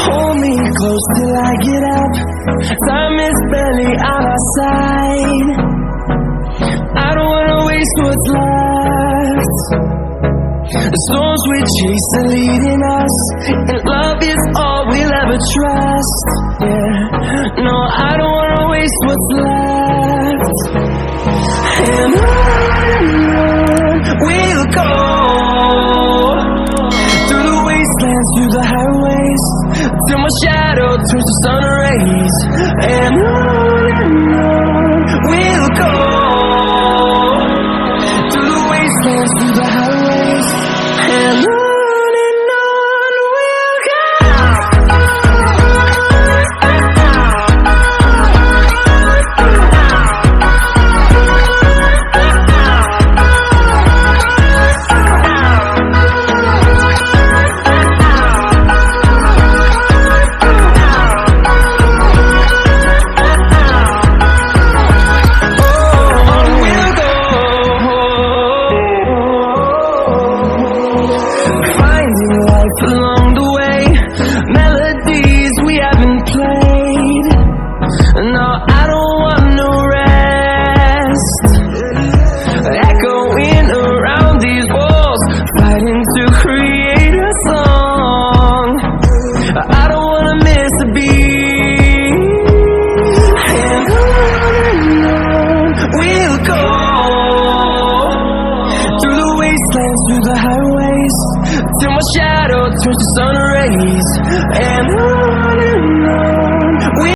Hold me close till I get up. Time is barely on our side. I don't wanna waste what's left. The storms we chase are leading us, and love is all we'll ever trust. Yeah, no, I don't wanna waste what's left. And on we'll go, through the wastelands, through the highways, till my shadow turns to sun rays. And